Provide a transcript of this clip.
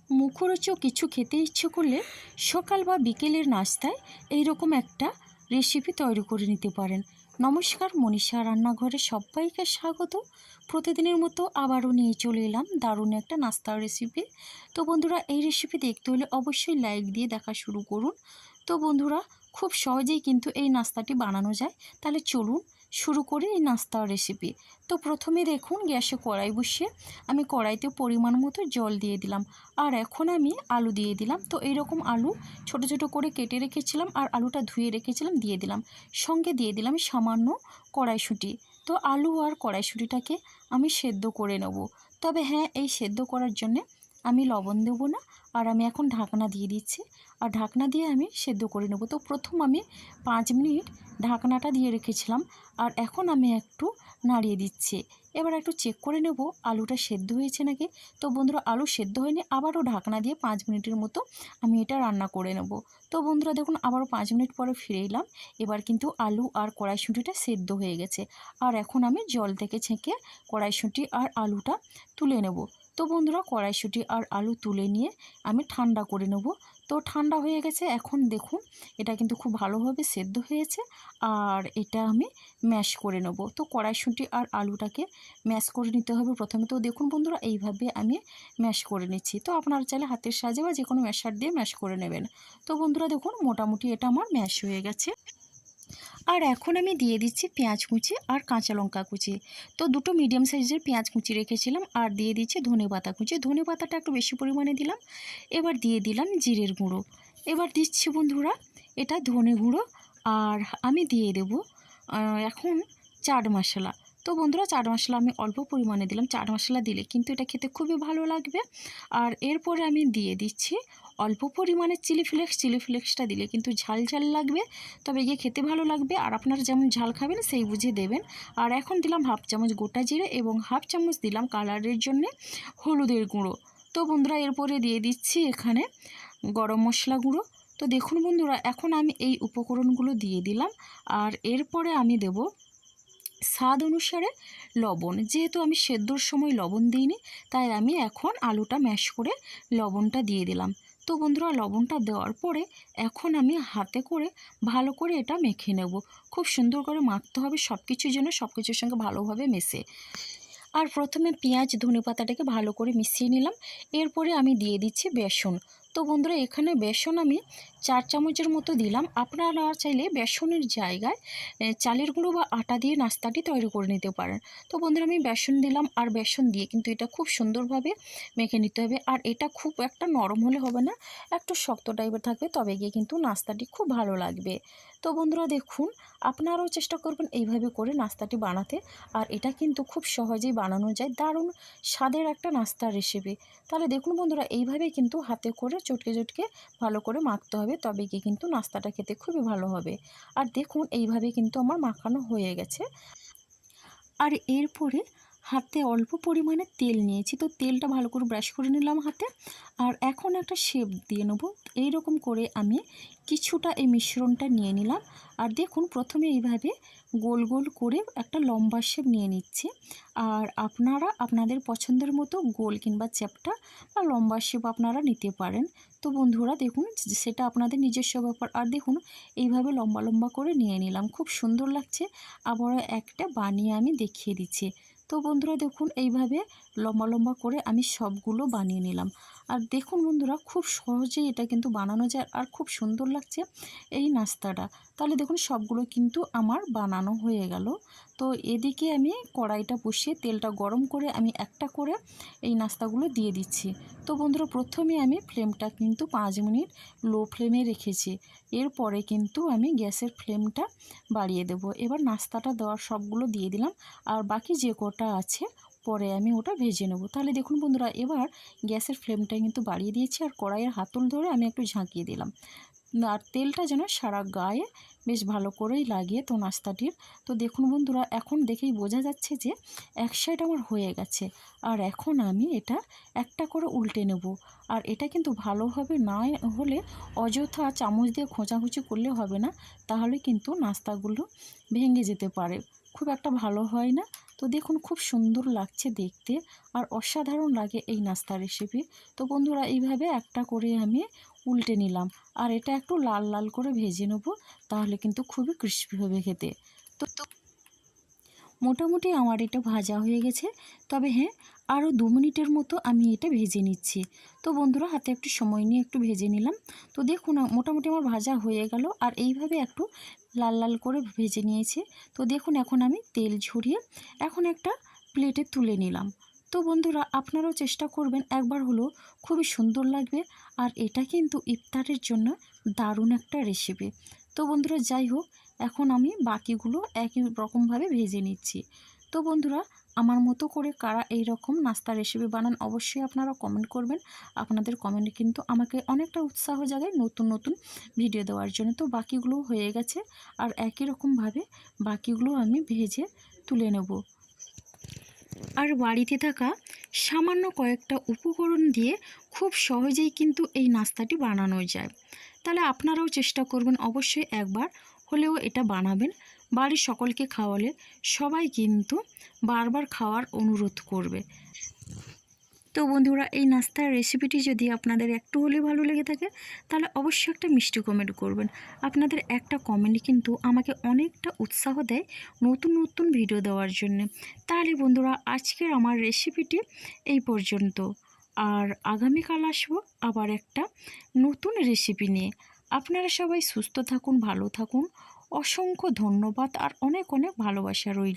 মুখরোচক কিছু খেতে ইচ্ছে করলে সকাল বা বিকেলের নাস্তায় এইরকম একটা রেসিপি তৈরি করে নিতে পারেন। নমস্কার, মনীষা রান্নাঘরে সবাইকে স্বাগত। প্রতিদিনের মতো আবারও নিয়ে চলে এলাম দারুণ একটা নাস্তার রেসিপি। তো বন্ধুরা, এই রেসিপি দেখতে হলে অবশ্যই লাইক দিয়ে দেখা শুরু করুন। তো বন্ধুরা, খুব সহজেই কিন্তু এই নাস্তাটি বানানো যায়। তাহলে চলুন শুরু করি এই নাস্তার রেসিপি। তো প্রথমে দেখুন, গ্যাসে কড়াই বসিয়ে আমি কড়াইতে পরিমাণ মতো জল দিয়ে দিলাম। আর এখন আমি আলু দিয়ে দিলাম। তো এইরকম আলু ছোট ছোট করে কেটে রেখেছিলাম আর আলুটা ধুয়ে রেখেছিলাম, দিয়ে দিলাম। সঙ্গে দিয়ে দিলাম সামান্য কড়াইশুঁটি। তো আলু আর কড়াইশুঁটিটাকে আমি সেদ্ধ করে নেব। তবে হ্যাঁ, এই সেদ্ধ করার জন্যে আমি লবণ দেবো না। আর আমি এখন ঢাকনা দিয়ে দিচ্ছি, আর ঢাকনা দিয়ে আমি সেদ্ধ করে নেব। তো প্রথম আমি 5 মিনিট ঢাকনাটা দিয়ে রেখেছিলাম, আর এখন আমি একটু নাড়িয়ে দিচ্ছি। এবার একটু চেক করে নেব আলুটা সেদ্ধ হয়েছে নাকি। তো বন্ধুরা, আলু সেদ্ধ হয়নি, আবারও ঢাকনা দিয়ে 5 মিনিটের মতো আমি এটা রান্না করে নেব। তো বন্ধুরা দেখুন, আবারও 5 মিনিট পরে ফিরে এলাম। এবার কিন্তু আলু আর কড়াইশুঁটিটা সেদ্ধ হয়ে গেছে। আর এখন আমি জল থেকে ছেঁকে কড়াইশুঁটি আর আলুটা তুলে নেব। তো বন্ধুরা, কড়াইশুঁটি আর আলু তুলে নিয়ে আমি ঠান্ডা করে নেব। তো ঠান্ডা হয়ে গেছে। এখন দেখুন, এটা কিন্তু খুব ভালোভাবে সেদ্ধ হয়েছে। আর এটা আমি ম্যাশ করে নেব। তো কড়াইশুঁটি আর আলুটাকে ম্যাশ করে নিতে হবে প্রথমে। তো দেখুন বন্ধুরা, এইভাবে আমি ম্যাশ করে নিচ্ছি। তো আপনারা চাইলে হাতের সাহায্যে বা যে কোনো ম্যাশার দিয়ে ম্যাশ করে নেবেন। তো বন্ধুরা দেখুন, মোটামুটি এটা আমার ম্যাশ হয়ে গেছে। আর এখন আমি দিয়ে দিচ্ছি পেঁয়াজ কুচি আর কাঁচা লঙ্কা কুচি। তো দুটো মিডিয়াম সাইজের পেঁয়াজ কুচি রেখেছিলাম, আর দিয়ে দিচ্ছি ধনেপাতা কুচি। ধনেপাতাটা একটু বেশি পরিমাণে দিলাম। এবার দিয়ে দিলাম জিরের গুঁড়ো। এবার দিচ্ছি বন্ধুরা এটা ধনে গুঁড়ো। আর আমি দিয়ে দেব এখন চাট মশলা। তো বন্ধুরা, চাট মশলা আমি অল্প পরিমাণে দিলাম। চাট মশলা দিলে কিন্তু এটা খেতে খুবই ভালো লাগবে। আর এরপরে আমি দিয়ে দিচ্ছি অল্প পরিমাণে চিলি ফ্লেক্স। চিলি ফ্লেক্সটা দিলে কিন্তু ঝাল ঝাল লাগবে, তবে গিয়ে খেতে ভালো লাগবে। আর আপনারা যেমন ঝাল খাবেন সেই বুঝে দেবেন। আর এখন দিলাম হাফ চামচ গোটা জিরে এবং হাফ চামচ দিলাম কালারের জন্যে হলুদের গুঁড়ো। তো বন্ধুরা, এরপরে দিয়ে দিচ্ছি এখানে গরম মশলা গুঁড়ো। তো দেখুন বন্ধুরা, এখন আমি এই উপকরণগুলো দিয়ে দিলাম। আর এরপরে আমি দেব স্বাদ অনুসারে লবণ। যেহেতু আমি সেদ্ধর সময় লবণ দিইনি, তাই আমি এখন আলুটা ম্যাশ করে লবণটা দিয়ে দিলাম। তো বন্ধুরা, লবণটা দেওয়ার পরে এখন আমি হাতে করে ভালো করে এটা মেখে নেব। খুব সুন্দর করে মাখতে হবে সব কিছুর জন্য, সব কিছুর সঙ্গে ভালোভাবে মেশে। আর প্রথমে পেঁয়াজ ধনেপাতাটাকে ভালো করে মিশিয়ে নিলাম। এরপরে আমি দিয়ে দিচ্ছি বেসন। তো বন্ধুরা, এখানে বেসন আমি 4 চামচের মতো দিলাম। আপনারা চাইলে বেসনের জায়গায় চালের গুঁড়ো বা আটা দিয়ে নাস্তাটি তৈরি করে নিতে পারেন। তো বন্ধুরা, আমি বেসন দিলাম। আর বেসন দিয়ে কিন্তু এটা খুব সুন্দরভাবে মেখে নিতে হবে। আর এটা খুব একটা নরম হলে হবে না, একটু শক্ত টাইপের থাকবে, তবে গিয়ে কিন্তু নাস্তাটি খুব ভালো লাগবে। তো বন্ধুরা দেখুন, আপনারাও চেষ্টা করবেন এইভাবে করে নাস্তাটি বানাতে। আর এটা কিন্তু খুব সহজেই বানানো যায়, দারুণ স্বাদের একটা নাস্তার রেসিপি। তাহলে দেখুন বন্ধুরা, এইভাবেই কিন্তু হাতে করে চটকে চটকে ভালো করে মাখতে হবে, তবে গিয়ে কিন্তু নাস্তাটা খেতে খুবই ভালো হবে। আর দেখুন, এইভাবে কিন্তু আমার মাখানো হয়ে গেছে। আর এরপরে হাতে অল্প পরিমাণে তেল নিয়েছি। তো তেলটা ভালো করে ব্রাশ করে নিলাম হাতে। আর এখন একটা শেপ দিয়ে নেব। এইরকম করে আমি কিছুটা এই মিশ্রণটা নিয়ে নিলাম। আর দেখুন, প্রথমে এইভাবে গোল গোল করে একটা লম্বা শেপ নিয়ে নিচ্ছি। আর আপনারা আপনাদের পছন্দের মতো গোল কিংবা চ্যাপ্টা বা লম্বা শেপ আপনারা নিতে পারেন। তো বন্ধুরা দেখুন, সেটা আপনাদের নিজস্ব ব্যাপার। আর দেখুন, এইভাবে লম্বা লম্বা করে নিয়ে নিলাম, খুব সুন্দর লাগছে। আবারও একটা বানিয়ে আমি দেখিয়ে দিচ্ছি। তো বন্ধুরা দেখুন, এইভাবে লম্বা লম্বা করে আমি সবগুলো বানিয়ে নিলাম। আর দেখুন বন্ধুরা, খুব সহজেই এটা কিন্তু বানানো যায়, আর খুব সুন্দর লাগছে এই নাস্তাটা। তাহলে দেখুন, সবগুলো কিন্তু আমার বানানো হয়ে গেল। তো এদিকে আমি কড়াইটা বসিয়ে তেলটা গরম করে আমি একটা করে এই নাস্তাগুলো দিয়ে দিচ্ছি। তো বন্ধুরা, প্রথমে আমি ফ্লেমটা কিন্তু 5 মিনিট লো ফ্লেমে রেখেছি। এরপরে কিন্তু আমি গ্যাসের ফ্লেমটা বাড়িয়ে দেব। এবার নাস্তাটা দেওয়ার সবগুলো দিয়ে দিলাম। আর বাকি যে কটা আছে পরে আমি ওটা ভেজে নেব। তাহলে দেখুন বন্ধুরা, এবার গ্যাসের ফ্লেমটা কিন্তু বাড়িয়ে দিয়েছি। আর কড়াইয়ের হাতল ধরে আমি একটু ঝাঁকিয়ে দিলাম। আর তেলটা যেন সারা গায়ে বেশ ভালো করেই লাগিয়ে তো নাস্তাটির। তো দেখুন বন্ধুরা, এখন দেখেই বোঝা যাচ্ছে যে এক সাইড আমার হয়ে গেছে। আর এখন আমি এটা একটা করে উল্টে নেব। আর এটা কিন্তু ভালোভাবে না হলে অযথা চামচ দিয়ে খোঁচাখুচি করলে হবে না, তাহলে কিন্তু নাস্তাগুলো ভেঙে যেতে পারে, খুব একটা ভালো হয় না। তো দেখুন খুব সুন্দর লাগছে দেখতে আর অসাধারণ লাগে এই নাস্তার রেসিপি। তো বন্ধুরা এইভাবে একটা করে আমি উল্টে নিলাম আর এটা একটু লাল লাল করে ভেজে নেব, তাহলে কিন্তু খুবই ক্রিস্পি হবে খেতে। তো মোটামুটি আমার এটা ভাজা হয়ে গেছে, তবে হ্যাঁ আরও 2 মিনিটের মতো আমি এটা ভেজে নিচ্ছি। তো বন্ধুরা হাতে একটু সময় নিয়ে একটু ভেজে নিলাম। তো দেখুন মোটামুটি আমার ভাজা হয়ে গেল আর এইভাবে একটু লাল লাল করে ভেজে নিয়েছি। তো দেখুন এখন আমি তেল ঝরিয়ে এখন একটা প্লেটে তুলে নিলাম। তো বন্ধুরা আপনারাও চেষ্টা করবেন একবার হলেও, খুবই সুন্দর লাগবে আর এটা কিন্তু ইফতারের জন্য দারুণ একটা রেসিপি। তো বন্ধুরা যাই হোক, এখন আমি বাকিগুলো একই রকমভাবে ভেজে নিচ্ছি। তো বন্ধুরা আমার মতো করে কারা এই রকম নাস্তার রেসিপি বানান অবশ্যই আপনারা কমেন্ট করবেন। আপনাদের কমেন্টে কিন্তু আমাকে অনেকটা উৎসাহ জাগায় নতুন নতুন ভিডিও দেওয়ার জন্য। তো বাকিগুলো হয়ে গেছে আর একই রকমভাবে বাকিগুলো আমি ভেজে তুলে নেব। আর বাড়িতে থাকা সামান্য কয়েকটা উপকরণ দিয়ে খুব সহজেই কিন্তু এই নাস্তাটি বানানো যায়। তাহলে আপনারাও চেষ্টা করবেন অবশ্যই একবার হলেও এটা বানাবেন। বাড়ির সকলকে খাওয়ালে সবাই কিন্তু বারবার খাওয়ার অনুরোধ করবে। তো বন্ধুরা এই নাস্তার রেসিপিটি যদি আপনাদের একটু হলেও ভালো লেগে থাকে তাহলে অবশ্যই একটা মিষ্টি কমেন্ট করবেন। আপনাদের একটা কমেন্ট কিন্তু আমাকে অনেকটা উৎসাহ দেয় নতুন নতুন ভিডিও দেওয়ার জন্য। তাহলে বন্ধুরা আজকের আমার রেসিপিটি এই পর্যন্ত, আর আগামীকাল আসবো আবার একটা নতুন রেসিপি নিয়ে। আপনারা সবাই সুস্থ থাকুন, ভালো থাকুন। অসংখ্য ধন্যবাদ আর অনেক অনেক ভালোবাসা রইল।